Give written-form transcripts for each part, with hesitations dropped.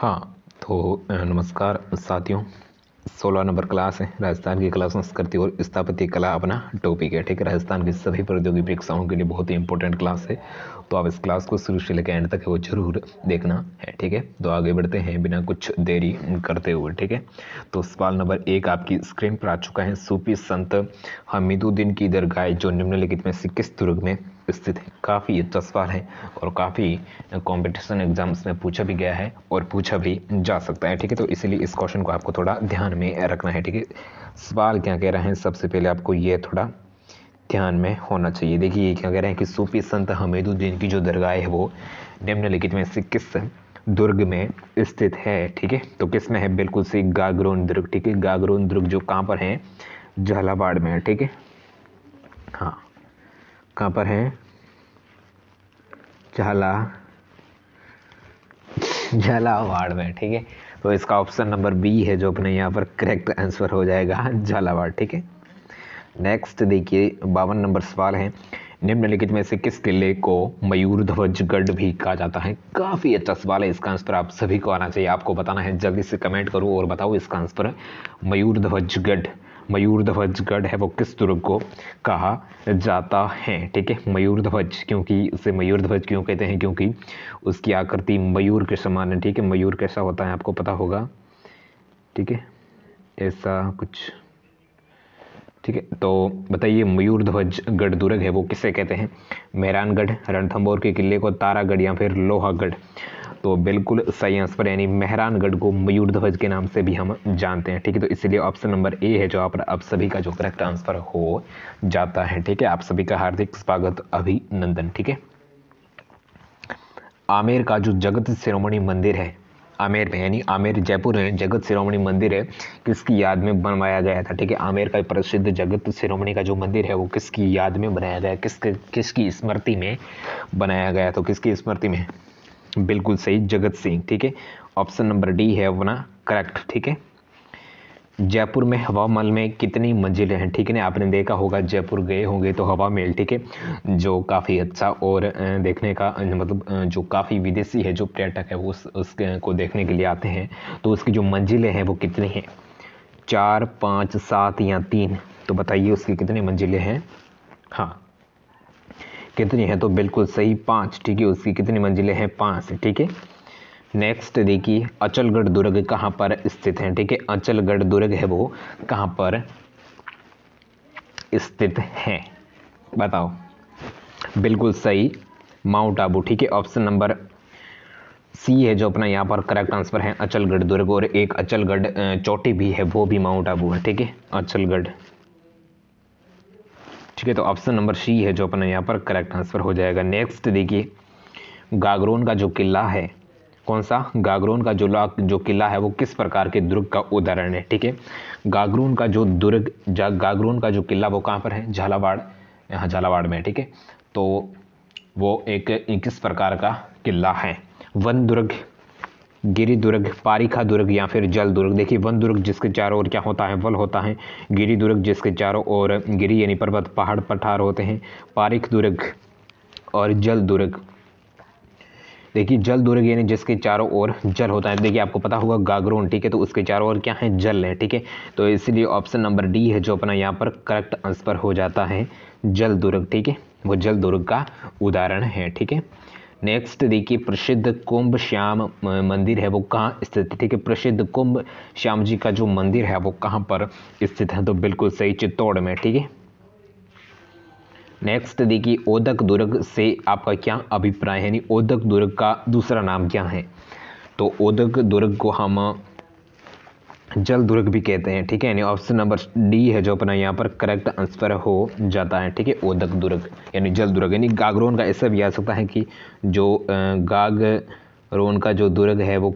हाँ तो नमस्कार साथियों। 16 नंबर क्लास है। राजस्थान की कला संस्कृति और स्थापत्य कला अपना टॉपिक है। ठीक है, राजस्थान की सभी प्रतियोगी परीक्षाओं के लिए बहुत ही इंपॉर्टेंट क्लास है। तो आप इस क्लास को शुरू से लेकर एंड तक है वो जरूर देखना है। ठीक है, तो आगे बढ़ते हैं बिना कुछ देरी करते हुए। ठीक है, तो सवाल नंबर 1 आपकी स्क्रीन पर आ चुका है। सूफी संत हमीदुद्दीन की दरगाह जो निम्नलिखित में से किस दुर्ग में स्थित है। काफ़ी अच्छा सवाल है और काफ़ी कंपटीशन एग्जाम्स में पूछा भी गया है और पूछा भी जा सकता है। ठीक है, तो इसीलिए इस क्वेश्चन को आपको थोड़ा ध्यान में रखना है। ठीक है, सवाल क्या कह रहे हैं, सबसे पहले आपको ये थोड़ा ध्यान में होना चाहिए। देखिए ये क्या कह रहे हैं कि सूफी संत हमीदुद्दीन की जो दरगाह है वो निम्नलिखित में से किस दुर्ग में स्थित है। ठीक है, तो किस में है, बिल्कुल से गागरोन दुर्ग। ठीक है, गागरोन दुर्ग जो कहाँ पर है, झालावाड़ में है। ठीक है, हाँ कहाँ पर है, झालावाड़ में। ठीक है, तो इसका ऑप्शन नंबर बी है जो अपने यहाँ पर करेक्ट आंसर हो जाएगा, झालावाड़। ठीक है, नेक्स्ट देखिए 52 नंबर सवाल है। निम्नलिखित में से किस किले को मयूर ध्वज गढ़ भी कहा जाता है। काफी अच्छा सवाल है, इसका आंसर आप सभी को आना चाहिए। आपको बताना है, जल्दी से कमेंट करो और बताओ इसका आंसर। मयूर ध्वज गढ़ है वो किस दुर्ग को कहा जाता है। ठीक है, मयूर ध्वज, क्योंकि उसे मयूर ध्वज क्यों कहते हैं, क्योंकि उसकी आकृति मयूर के समान है। ठीक है, मयूर कैसा होता है आपको पता होगा। ठीक है, ऐसा कुछ। ठीक है, तो बताइए मयूर ध्वज गढ़ दुर्ग है वो किसे कहते हैं। मेहरानगढ़, रणथंभौर के किले को तारागढ़ या फिर लोहागढ़। तो बिल्कुल सही आंसर, यानी मेहरानगढ़ को मयूर ध्वज के नाम से भी हम जानते हैं। ठीक है, तो इसलिए ऑप्शन नंबर ए है जो आप सभी का जो करेक्ट आंसर हो जाता है। ठीक है, आप सभी का हार्दिक स्वागत, अभिनंदन। ठीक है, आमेर का जो जगत शिरोमणि मंदिर है, आमेर में यानी आमेर जयपुर में जगत शिरोमणि मंदिर है, किसकी याद में बनवाया गया था। ठीक है, आमेर का प्रसिद्ध जगत शिरोमणि का जो मंदिर है वो किसकी याद में बनाया गया, किसकी स्मृति में बनाया गया, तो किसकी स्मृति में, बिल्कुल सही, जगत सिंह। ठीक है, ऑप्शन नंबर डी है अपना करेक्ट। ठीक है, जयपुर में हवा महल में कितनी मंजिलें हैं। ठीक है ना, आपने देखा होगा, जयपुर गए होंगे तो हवा महल, ठीक है, जो काफ़ी अच्छा और देखने का मतलब जो काफ़ी विदेशी है जो पर्यटक है वो उसके को देखने के लिए आते हैं। तो उसकी जो मंजिलें हैं वो कितनी हैं, 4, 5, 7 या 3। तो बताइए उसकी कितनी मंजिलें हैं। हाँ कितनी है, तो बिल्कुल सही 5। ठीक है, उसकी कितनी मंजिलें हैं, 5। ठीक है, नेक्स्ट देखिए अचलगढ़ दुर्ग कहाँ पर स्थित है। ठीक है, अचलगढ़ दुर्ग है वो कहाँ पर स्थित है, बताओ। बिल्कुल सही, माउंट आबू। ठीक है, ऑप्शन नंबर सी है जो अपना यहाँ पर करेक्ट आंसर है, अचलगढ़ दुर्ग। और एक अचलगढ़ चोटी भी है वो भी माउंट आबू है। ठीक है, अचलगढ़। ठीक है, तो ऑप्शन नंबर सी है जो अपना यहाँ पर करेक्ट आंसर हो जाएगा। नेक्स्ट देखिए गागरोन का जो किला है, कौन सा, गागरोन का जो किला है वो किस प्रकार के दुर्ग का उदाहरण है। ठीक है, गागरोन का जो दुर्ग, गागरोन का जो किला वो कहाँ पर है, झालावाड़, यहाँ झालावाड़ में। ठीक है, तो वो एक किस प्रकार का किला है, वन दुर्ग, गिरी दुर्ग, पारिखा दुर्ग या फिर जल दुर्ग। देखिए वन दुर्ग जिसके चारों ओर क्या होता है, वल होता है। गिरी दुर्ग जिसके चारों ओर गिरी यानी पर्वत पहाड़ पठार होते हैं। पारिख दुर्ग और जल दुर्ग, देखिए जल दुर्ग यानी जिसके चारों ओर जल होता है। देखिए आपको पता होगा गागरोन, ठीक है, तो उसके चारों ओर क्या है, जल है। ठीक है, तो इसलिए ऑप्शन नंबर डी है जो अपना यहाँ पर करेक्ट आंसर हो जाता है, जल दुर्ग। ठीक है, वो जल दुर्ग का उदाहरण है। ठीक है, नेक्स्ट देखिए प्रसिद्ध कुंभ श्याम मंदिर है वो कहाँ स्थित है। ठीक है, प्रसिद्ध कुंभ श्याम जी का जो मंदिर है वो कहाँ पर स्थित है, तो बिल्कुल सही, चित्तौड़ में। ठीक है, नेक्स्ट देखिए ओदक दुर्ग से आपका क्या अभिप्राय है, यानी ओदक दुर्ग का दूसरा नाम क्या है। तो ओदक दुर्ग को हम जल दुर्ग भी कहते हैं। ठीक है, यानी ऑप्शन नंबर डी है जो अपना यहाँ पर करेक्ट आंसर हो जाता है। ठीक है, ओदक दुर्ग यानी जल दुर्ग, यानी गागरोन का ऐसा भी आ सकता है कि जो गागरोन का जो दुर्ग है वो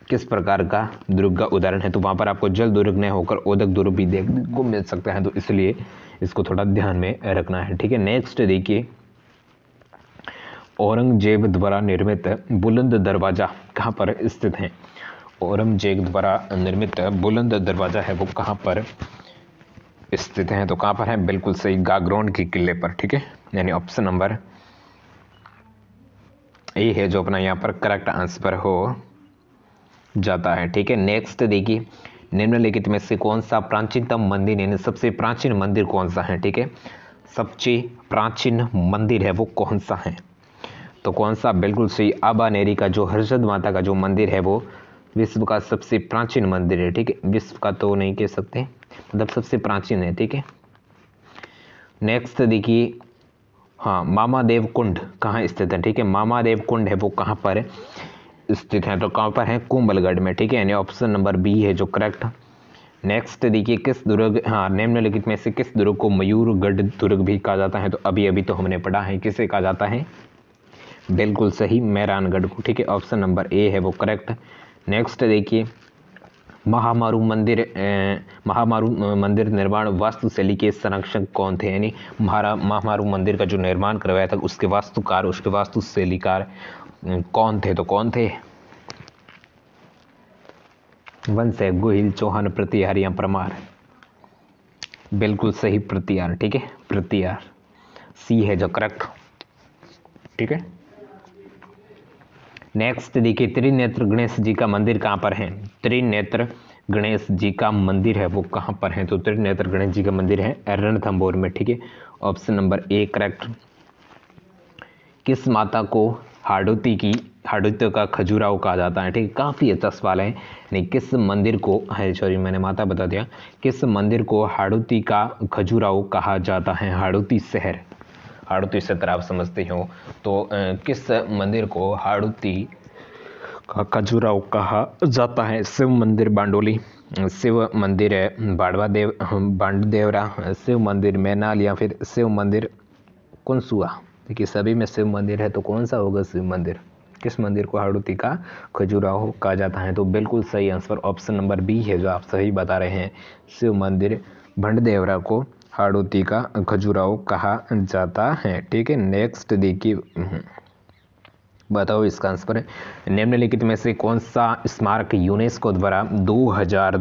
किस प्रकार का दुर्ग का उदाहरण है, तो वहाँ पर आपको जल दुर्ग न होकर ओदक दुर्ग भी देखने को मिल सकता है। तो इसलिए इसको थोड़ा ध्यान में रखना है। ठीक है, नेक्स्ट देखिए औरंगजेब द्वारा निर्मित बुलंद दरवाजा कहाँ पर स्थित है। औरंगजेब द्वारा निर्मित बुलंद दरवाजा है वो कहाँ पर स्थित है, तो कहाँ पर है, बिल्कुल सही, गागरोन के किले पर। ठीक है, यानी ऑप्शन नंबर ए है जो अपना यहाँ पर करेक्ट आंसर हो जाता है। ठीक है, नेक्स्ट देखिए, निम्नलिखित में से कौन सा प्राचीनतम मंदिर यानी सबसे प्राचीन मंदिर कौन सा है? ठीक है, सबसे प्राचीन मंदिर है वो कौन सा है? तो कौन सा? बिल्कुल सही, आबानेरी का जो हर्षद माता का जो मंदिर है वो विश्व का सबसे प्राचीन मंदिर है। ठीक है, विश्व का तो नहीं कह सकते, मतलब सबसे प्राचीन है। ठीक है, नेक्स्ट देखिए, हाँ, मामादेव कुंड कहाँ स्थित है? ठीक है, मामादेव कुंड है वो कहाँ पर स्थित है? तो कहाँ पर है? कुंभलगढ़ में। ठीक है, यानी ऑप्शन नंबर बी है जो करेक्ट। नेक्स्ट देखिए, किस दुर्ग, हाँ, निम्नलिखित में से किस दुर्ग को मयूरगढ़ दुर्ग भी कहा जाता है? तो अभी अभी तो हमने पढ़ा है, किसे कहा जाता है? बिल्कुल सही, मेहरानगढ़ को। ठीक है, ऑप्शन नंबर ए है वो करेक्ट। नेक्स्ट देखिए, महामारू मंदिर निर्माण वास्तुशैली के संरक्षक कौन थे? यानी महामारू मंदिर का जो निर्माण करवाया था उसके वास्तुकार, उसके वास्तुशैलीकार कौन थे? तो कौन थे? वंश है, गोहिल, चौहान, प्रतिहार या परमार? बिल्कुल सही, प्रतिहार। ठीक है, प्रतिहार, सी है जो करेक्ट। ठीक है, नेक्स्ट देखिए, त्रिनेत्र गणेश जी का मंदिर कहाँ पर है? त्रिनेत्र गणेश जी का मंदिर है वो कहाँ पर है? तो त्रिनेत्र गणेश जी का मंदिर है रणथंभौर में। ठीक है, ऑप्शन नंबर ए करेक्ट। किस माता को हाड़ौती का खजुराहो कहा जाता है? ठीक है, काफ़ी अच्छा सवाल है। नहीं, किस मंदिर को है, सॉरी मैंने माता बता दिया, किस मंदिर को हाड़ौती का खजुराहो कहा जाता है? हाड़ौती शहर, हाड़ौती क्षेत्र आप समझते हो, तो किस मंदिर को हाड़ौती का खजुराहो कहा जाता है? शिव मंदिर बांडोली, शिव मंदिर बांडदेवरा, शिव मंदिर मैनाल या फिर शिव मंदिर कुनसुआ? देखिए, सभी में शिव मंदिर है, तो कौन सा होगा शिव मंदिर? किस मंदिर को हाड़ौती का खजुराहो कहा जाता है? तो बिल्कुल सही आंसर ऑप्शन नंबर बी है जो आप सही बता रहे हैं, शिव मंदिर भंडदेवरा को हाड़ौती का खजुराहो कहा जाता है। ठीक है, नेक्स्ट देखिए, बताओ इसका आंसर। निम्नलिखित में से कौन सा स्मारक यूनेस्को द्वारा 2000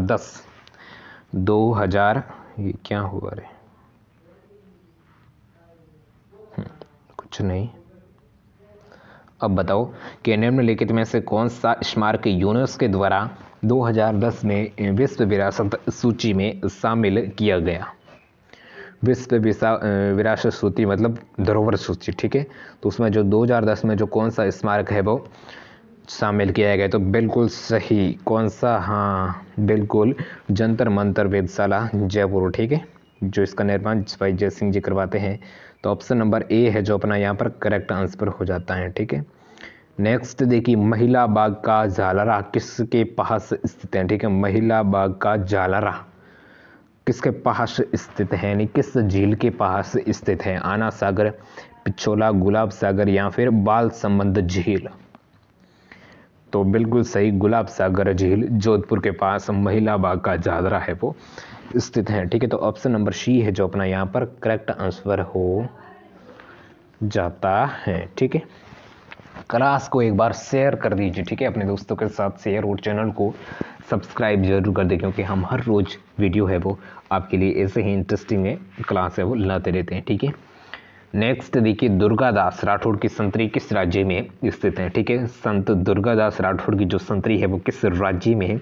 ये क्या हुआ रे, कुछ नहीं। अब बताओ कि निम्नलिखित में से कौन सा स्मारक यूनेस्को द्वारा 2010 में विश्व विरासत सूची में शामिल किया गया? विश्व विरासत सूची मतलब धरोहर सूची। ठीक है, तो उसमें जो 2010 में जो कौन सा स्मारक है वो शामिल किया गया? तो बिल्कुल सही, कौन सा? हाँ, बिल्कुल, जंतर मंतर वेधशाला जयपुर। ठीक है, जो इसका निर्माण भाई जय सिंह जी करवाते हैं। तो ऑप्शन नंबर ए है जो अपना यहाँ पर करेक्ट आंसर हो जाता है। ठीक है, नेक्स्ट देखिए, महिला बाग का झालरा किसके पास स्थित है? ठीक है, महिला बाग का झालरा किसके पास स्थित है, यानी किस झील के पास स्थित है? आना सागर, पिछोला, गुलाब सागर या फिर बाल संबंध झील? तो बिल्कुल सही, गुलाब सागर झील जोधपुर के पास महिला बाग का झालरा है वो स्थित है। ठीक है, तो ऑप्शन नंबर सी है जो अपना यहाँ पर करेक्ट आंसर हो जाता है। ठीक है, क्लास को एक बार शेयर कर दीजिए। ठीक है, अपने दोस्तों के साथ शेयर, और चैनल को सब्सक्राइब जरूर कर दें, क्योंकि हम हर रोज वीडियो है वो आपके लिए ऐसे ही इंटरेस्टिंग है क्लास है वो लाते रहते हैं। ठीक है, नेक्स्ट देखिए, दुर्गादास राठौड़ की संतरी किस राज्य में स्थित है? ठीक है, संत दुर्गादास राठौड़ की जो संतरी है वो किस राज्य में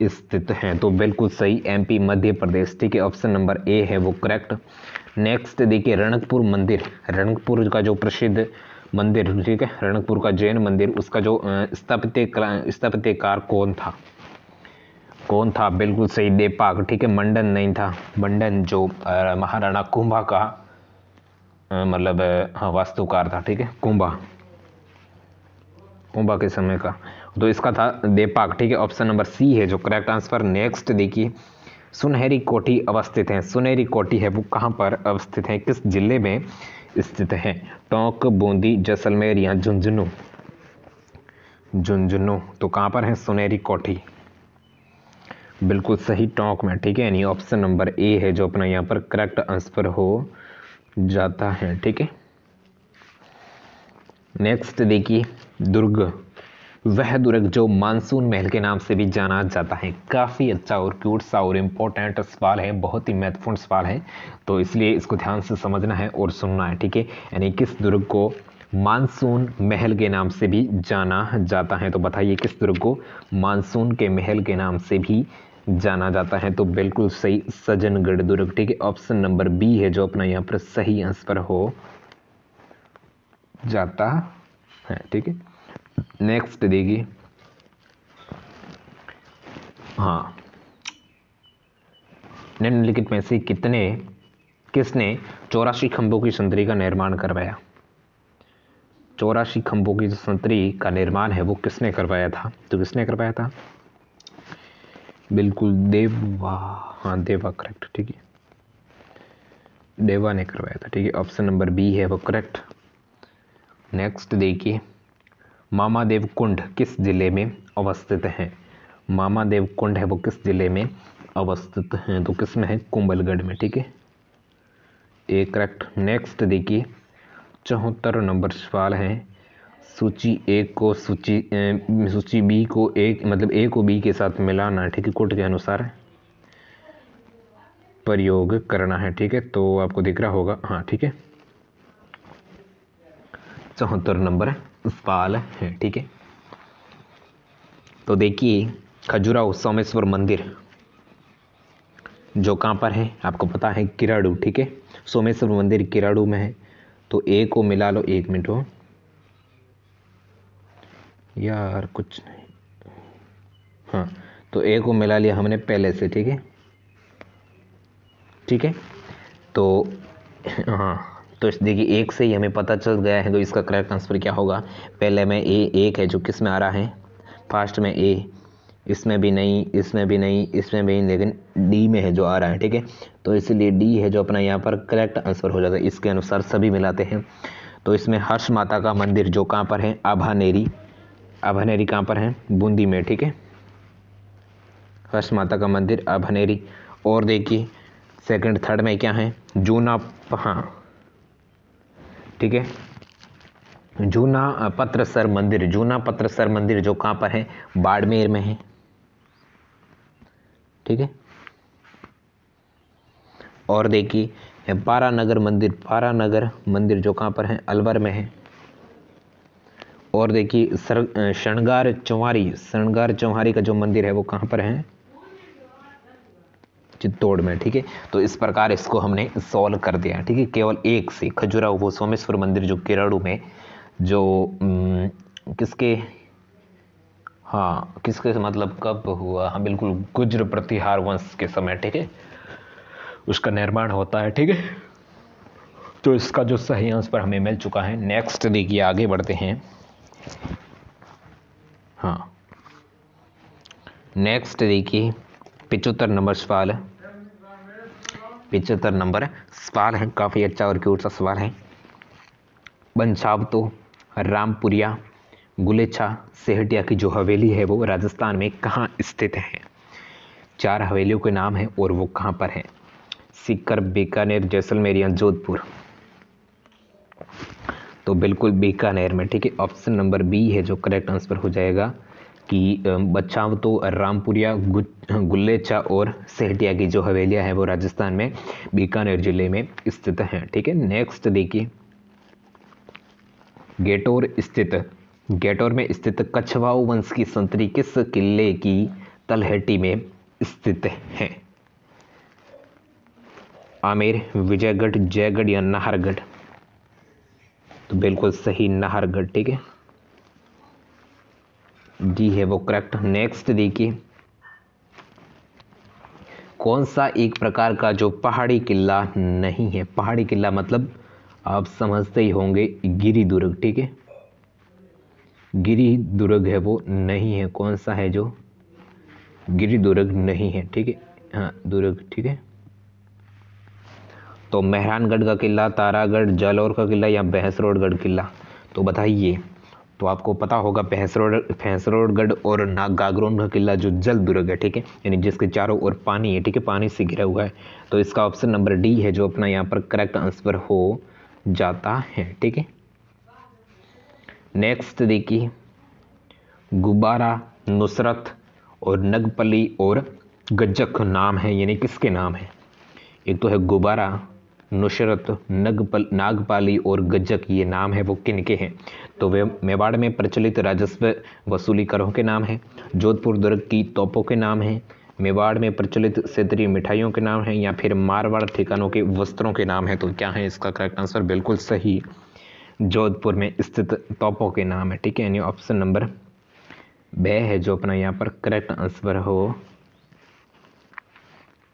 स्थित है? तो बिल्कुल सही, एमपी, मध्य प्रदेश। ठीक है, ऑप्शन नंबर ए है वो करेक्ट। नेक्स्ट देखिए, रणकपुर मंदिर, रणकपुर का जो प्रसिद्ध मंदिर, ठीक है, रणकपुर का जैन मंदिर, उसका जो स्थापत्यकार कौन था? बिल्कुल सही, देपाक। ठीक है, मंडन नहीं था, मंडन जो महाराणा कुंभा का मतलब हाँ वास्तुकार था। ठीक है, कुंभा के समय का, तो इसका था देपाक। ठीक है, ऑप्शन नंबर सी है जो करेक्ट आंसर। नेक्स्ट देखिए, सुनहरी कोठी अवस्थित है, सुनहरी कोठी है वो कहाँ पर अवस्थित है, किस जिले में स्थित है? टोंक, बूंदी, जैसलमेर या झुंझुनू? तो कहाँ पर है सुनहरी कोठी? बिल्कुल सही, टोंक में। ठीक है, यानी ऑप्शन नंबर ए है जो अपना यहाँ पर करेक्ट आंसर हो जाता है। ठीक है, नेक्स्ट देखिए, दुर्ग, वह दुर्ग जो मानसून महल के नाम से भी जाना जाता है। काफ़ी अच्छा और क्यूट सा और इम्पोर्टेंट सवाल है, बहुत ही महत्वपूर्ण सवाल है, तो इसलिए इसको ध्यान से समझना है और सुनना है। ठीक है, यानी किस दुर्ग को मानसून महल के नाम से भी जाना जाता है। तो बताइए किस दुर्ग को मानसून के महल के नाम से भी जाना जाता है? तो बिल्कुल सही, सज्जनगढ़ दुर्ग। ठीक है, ऑप्शन नंबर बी है जो अपना यहाँ पर सही आंसर हो जाता है। ठीक है, नेक्स्ट देखिए। हाँ, निम्नलिखित में से किसने 84 खंभों की संतरी का निर्माण करवाया? 84 खंभों की जो संतरी का निर्माण है वो किसने करवाया था? तो किसने करवाया था? बिल्कुल देवा। हाँ, देवा करेक्ट। ठीक है, देवा ने करवाया था। ठीक है, ऑप्शन नंबर बी है वो करेक्ट। नेक्स्ट देखिए, मामादेव कुंड किस जिले में अवस्थित है? मामादेव कुंड है वो किस जिले में अवस्थित है? तो किस में है? कुंभलगढ़ में। ठीक है, ए करेक्ट। नेक्स्ट देखिए, 74 नंबर सवाल है। सूची बी को एक मतलब ए को बी के साथ मिलाना। ठीक है, कोड के अनुसार प्रयोग करना है। ठीक है, तो आपको दिख रहा होगा। हाँ, ठीक है, 74 नंबर सवाल है। ठीक है, तो देखिए, खजुराहो सोमेश्वर मंदिर जो कहाँ पर है? आपको पता है, किराड़ू। ठीक है, सोमेश्वर मंदिर किराड़ू में है। तो ए को मिला लो। एक मिनट हो यार, कुछ नहीं। हाँ, तो ए को मिला लिया हमने पहले से। ठीक है, ठीक है, तो हाँ, तो देखिए एक से ही हमें पता चल गया है। तो इसका करेक्ट आंसर क्या होगा? पहले में ए एक है जो किस में आ रहा है? फर्स्ट में ए, इसमें भी नहीं, इसमें भी नहीं, इसमें भी नहीं, लेकिन डी में है जो आ रहा है। ठीक है, तो इसलिए डी है जो अपना यहाँ पर करेक्ट आंसर हो जाता है। इसके अनुसार सभी मिलाते हैं। तो इसमें हर्ष माता का मंदिर जो कहाँ पर है? आभानेरी। आभानेरी कहाँ पर है? बूंदी में। ठीक है, हर्ष माता का मंदिर आभानेरी। और देखिए सेकंड थर्ड में क्या है? जूना। हाँ, ठीक है, जूना पत्रसर मंदिर। जूना पत्रसर मंदिर जो कहाँ पर है? बाड़मेर में है। ठीक है, और देखिए पारानगर मंदिर। पारानगर मंदिर जो कहाँ पर है? अलवर में है। और देखिए श्रृंगार चौहारी। श्रृंगार चौहारी का जो मंदिर है वो कहाँ पर है? चित्तौड़ में। ठीक है, तो इस प्रकार इसको हमने सॉल्व कर दिया। ठीक है, केवल एक से खजुराहो वो सोमेश्वर मंदिर जो किराड़ू में जो किसके, हाँ किसके मतलब कब हुआ? हाँ बिल्कुल, गुज्र प्रतिहार वंश के समय। ठीक है, उसका निर्माण होता है। ठीक है, तो इसका जो सही आंसर हमें मिल चुका है। नेक्स्ट देखिए, आगे बढ़ते हैं। हाँ, नेक्स्ट देखिए, 75 नंबर सवाल। 75 नंबर सवाल है, काफ़ी अच्छा और क्यूट सा सवाल है। बंसावतो, रामपुरिया, गुलेछा, सेहटिया की जो हवेली है वो राजस्थान में कहाँ स्थित है? 4 हवेलियों के नाम है और वो कहाँ पर है? सीकर, बीकानेर, जैसलमेर या जोधपुर? तो बिल्कुल बीकानेर में। ठीक है, ऑप्शन नंबर बी है जो करेक्ट आंसर हो जाएगा कि बछावतो, रामपुरिया, गुलेछा और सेहटिया की जो हवेलियां हैं वो राजस्थान में बीकानेर जिले में स्थित हैं। ठीक है, नेक्स्ट देखिए, गेटौर में स्थित कछवाऊ वंश की संतरी किस किले की तलहटी में स्थित है? आमेर, विजयगढ़, जयगढ़ या नाहरगढ़? तो बिल्कुल सही, नाहरगढ़। ठीक है, डी है वो करेक्ट। नेक्स्ट देखिए, कौन सा एक प्रकार का जो पहाड़ी किला नहीं है? पहाड़ी किला मतलब आप समझते ही होंगे, गिरी दुर्ग। ठीक है, गिरी दुर्ग है वो नहीं है। कौन सा है जो गिरी दुर्ग नहीं है? ठीक है, हाँ दुर्ग। ठीक है, तो मेहरानगढ़ का किला, तारागढ़, जालौर का किला या भैंसरोडगढ़ किला? तो बताइए। तो आपको पता होगा भैंसरोडगढ़ और गागरोन का किला जो जल दुर्ग है। ठीक है, यानी जिसके चारों ओर पानी है। ठीक है, पानी से घिरा हुआ है। तो इसका ऑप्शन नंबर डी है जो अपना यहाँ पर करेक्ट आंसर हो जाता है। ठीक है, नेक्स्ट देखिए, गुब्बारा, नुसरत और नगपली और गज्जक नाम है, यानी किसके नाम है? एक तो है गुब्बारा, नुसरत, नागपाली और गज्जक ये नाम है वो किन के हैं? तो वे मेवाड़ में प्रचलित राजस्व वसूली करों के नाम हैं, जोधपुर दुर्ग की तोपों के नाम हैं, मेवाड़ में प्रचलित क्षेत्रीय मिठाइयों के नाम हैं, या फिर मारवाड़ ठिकानों के वस्त्रों के नाम है? तो क्या है इसका करेक्ट आंसर? बिल्कुल सही, जोधपुर में स्थित तोपों के नाम है। ठीक है, यानी ऑप्शन नंबर ब है जो अपना यहाँ पर करेक्ट आंसर हो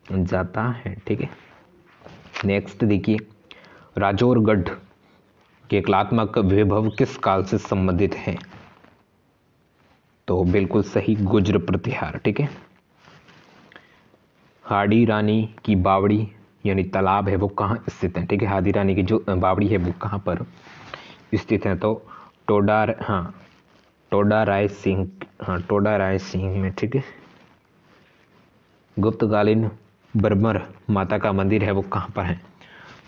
जाता है। ठीक है, नेक्स्ट देखिए, राजौरगढ़ के कलात्मक वैभव किस काल से संबंधित है? तो बिल्कुल सही, गुर्जर प्रतिहार। ठीक है, हाडी रानी की बावड़ी यानी तालाब है वो कहाँ स्थित है? ठीक है, हादी रानी की जो बावड़ी है वो कहाँ पर स्थित है? तो टोडा राय सिंह में। ठीक है, गुप्तकालीन भरमर माता का मंदिर है वो कहाँ पर है?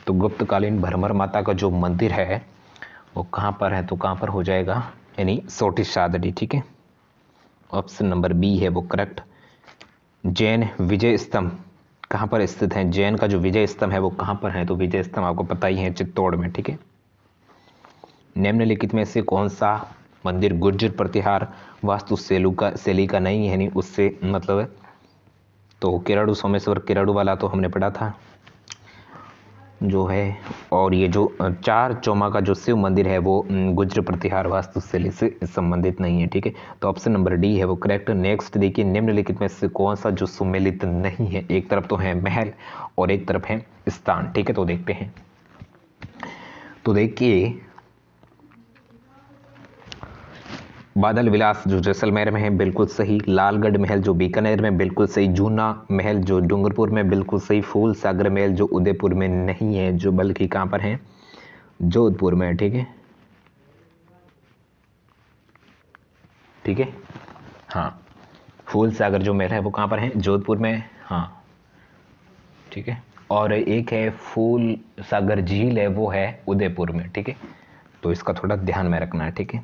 तो गुप्तकालीन भरमर माता का जो मंदिर है वो कहाँ पर है? तो कहाँ पर हो जाएगा, यानी सोटी सादड़ी। ठीक है, ऑप्शन नंबर बी है वो करेक्ट। जैन विजय स्तंभ कहाँ पर स्थित है? जैन का जो विजय स्तंभ है वो कहाँ पर है? तो विजय स्तंभ आपको पता ही है, चित्तौड़ में। ठीक है, निम्नलिखित में से कौन सा मंदिर गुर्जर प्रतिहार वास्तु शैली का नहीं है, यानी उससे मतलब? तो किराड़ू सोमेश्वर किराड़ू वाला तो हमने पढ़ा था जो है, और ये जो चार चौमा का जो शिव मंदिर है वो गुर्जर प्रतिहार वास्तुशैली से संबंधित नहीं है। ठीक है, तो ऑप्शन नंबर डी है वो करेक्ट। नेक्स्ट देखिए, निम्नलिखित में से कौन सा जो सुमेलित नहीं है? एक तरफ तो है महल और एक तरफ है स्थान। ठीक है, तो देखते हैं। तो देखिए, बादल विलास जो जैसलमेर में है बिल्कुल सही, लालगढ़ महल जो बीकानेर में बिल्कुल सही, जूना महल जो डूंगरपुर में बिल्कुल सही, फूल सागर महल जो उदयपुर में नहीं है, जो बल्कि कहाँ पर है? जोधपुर में। ठीक है, ठीक है, हाँ, फूल सागर जो महल है वो कहाँ पर है? जोधपुर में। हाँ, ठीक है, और एक है फूल सागर झील है वो है उदयपुर में। ठीक है, तो इसका थोड़ा ध्यान में रखना है। ठीक है,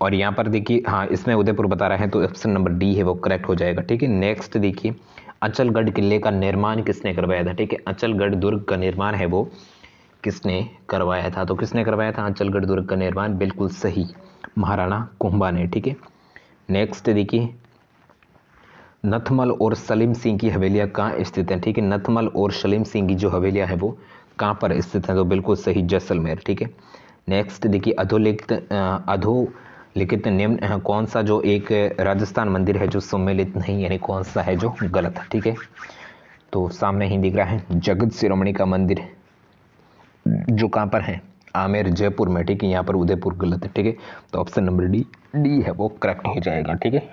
और यहाँ पर देखिए, हाँ, इसमें उदयपुर बता रहे हैं तो ऑप्शन नंबर डी है वो करेक्ट हो जाएगा। ठीक है, नेक्स्ट देखिए, अचलगढ़ किले का निर्माण किसने करवाया था? ठीक है, अचलगढ़ दुर्ग का निर्माण है वो किसने करवाया था? तो किसने करवाया था अचलगढ़ दुर्ग का निर्माण? बिल्कुल सही, महाराणा कुंभा ने। ठीक है, नेक्स्ट देखिए, नथमल और सलीम सिंह की हवेलियाँ कहाँ स्थित हैं? ठीक है, नथमल और सलीम सिंह की जो हवेलियाँ हैं वो कहाँ पर स्थित हैं? तो बिल्कुल सही, जैसलमेर। ठीक है, नेक्स्ट देखिए, अधोलिखित निम्न कौन सा जो एक राजस्थान मंदिर है जो सम्मिलित नहीं, यानी कौन सा है जो गलत है? ठीक है, तो सामने ही दिख रहा है, जगत शिरोमणि का मंदिर जो कहाँ पर है? आमेर जयपुर में। ठीक है, यहाँ पर उदयपुर गलत है। ठीक है, तो ऑप्शन नंबर डी है वो करेक्ट हो जाएगा। ठीक है,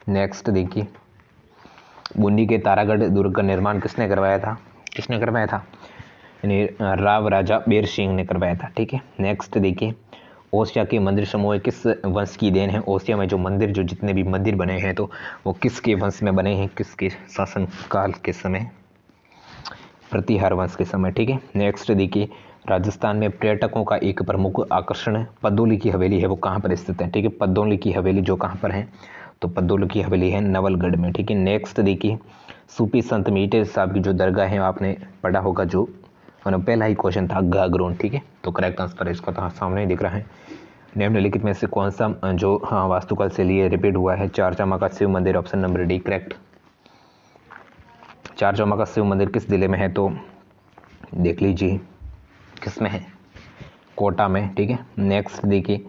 नेक्स्ट देखिए, बूंदी के तारागढ़ दुर्ग का निर्माण किसने करवाया था? किसने करवाया था? यानी राव राजा बेर सिंह ने करवाया था। ठीक है, नेक्स्ट देखिए, ओसिया के मंदिर समूह किस वंश की देन है? ओसिया में जो मंदिर, जो जितने भी मंदिर बने हैं तो वो किसके वंश में बने हैं? किसके शासन काल के समय? प्रतिहार वंश के समय। ठीक है, नेक्स्ट देखिए, राजस्थान में पर्यटकों का एक प्रमुख आकर्षण पदोली की हवेली है वो कहाँ पर स्थित है? ठीक है, पदोली की हवेली जो कहाँ पर है? तो पदोली की हवेली है नवलगढ़ में। ठीक है, नेक्स्ट देखिए, सूफी संत मीठे साहब की जो दरगाह है आपने पढ़ा होगा, जो पहला ही क्वेश्चन था, गागरोन। ठीक है, तो करेक्ट आंसर इसका तो सामने ही दिख रहा है। निम्नलिखित में से कौन सा जो वास्तुकाल से लिए रिपीट हुआ है? चारचामा का शिव मंदिर, ऑप्शन नंबर डी करेक्ट। चारचामा का शिव मंदिर किस जिले में है? तो देख लीजिए किस में है, कोटा में। ठीक है, नेक्स्ट देखिए,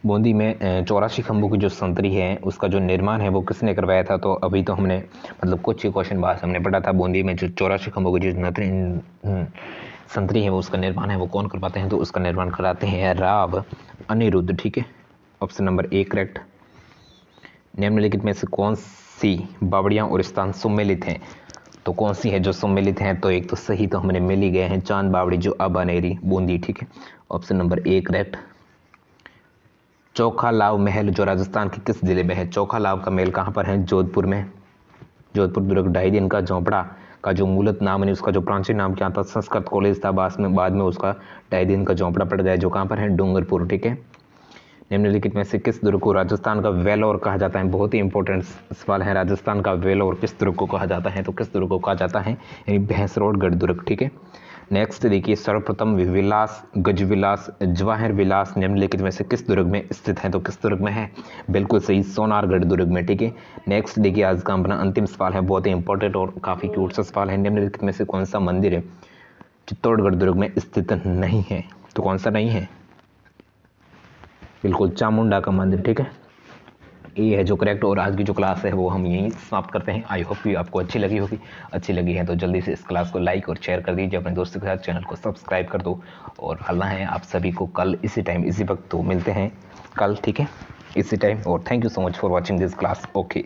बूंदी में 84 खंभों की जो संतरी है उसका जो निर्माण है वो किसने करवाया था? तो अभी तो हमने मतलब कुछ ही क्वेश्चन बाद हमने पढ़ा था, बूंदी में जो 84 खंभों की जो संतरी है वो उसका निर्माण है वो कौन करवाते हैं? तो उसका निर्माण कराते हैं राव अनिरुद्ध। ठीक है, ऑप्शन नंबर ए करेक्ट। निम्नलिखित में से कौन सी बावड़ियाँ और स्थान सम्मिलित हैं? तो कौन सी है जो सम्मिलित हैं? तो एक तो सही तो हमने मिल ही गए हैं, चांद बावड़ी जो अबानेरी बूंदी। ठीक है, ऑप्शन नंबर ए करेक्ट। चोखा लाव महल जो राजस्थान के किस जिले में है? चोखा लाव का महल कहाँ पर है? जोधपुर में। जोधपुर दुर्ग 2.5 दिन का झोंपड़ा का जो मूलत नाम है, उसका जो प्राचीन नाम क्या था? संस्कृत कॉलेज था, बाद में उसका 2.5 दिन का झोंपड़ा पड़ गया, जो कहाँ पर है? डूंगरपुर। ठीक है, निम्नलिखित में से किस दुर्ग को राजस्थान का वेलोर कहा जाता है? बहुत ही इंपॉर्टेंट सवाल है। राजस्थान का वेलोर किस दुर्ग को कहा जाता है? तो किस दुर्ग को कहा जाता है? यानी भैंसरोडगढ़ दुर्ग। ठीक है, नेक्स्ट देखिए, सर्वप्रथम विलास, गजविलास, जवाहर विलास निम्नलिखित में से किस दुर्ग में स्थित है? तो किस दुर्ग में है? बिल्कुल सही, सोनारगढ़ दुर्ग में। ठीक है, नेक्स्ट देखिए, आज का अपना अंतिम सवाल है, बहुत ही इंपॉर्टेंट और काफी क्यूट सा सवाल है। निम्नलिखित में से कौन सा मंदिर है चित्तौड़गढ़ दुर्ग में स्थित नहीं है? तो कौन सा नहीं है? बिल्कुल चामुंडा का मंदिर। ठीक है, ये है जो करेक्ट। और आज की जो क्लास है वो हम यहीं समाप्त करते हैं। आई होप कि आपको अच्छी लगी होगी। अच्छी लगी है तो जल्दी से इस क्लास को लाइक और शेयर कर दीजिए अपने दोस्तों के साथ। चैनल को सब्सक्राइब कर दो और हलना है आप सभी को कल इसी टाइम इसी वक्त। तो मिलते हैं कल, ठीक है, इसी टाइम। और thank you so much for watching this class. Okay.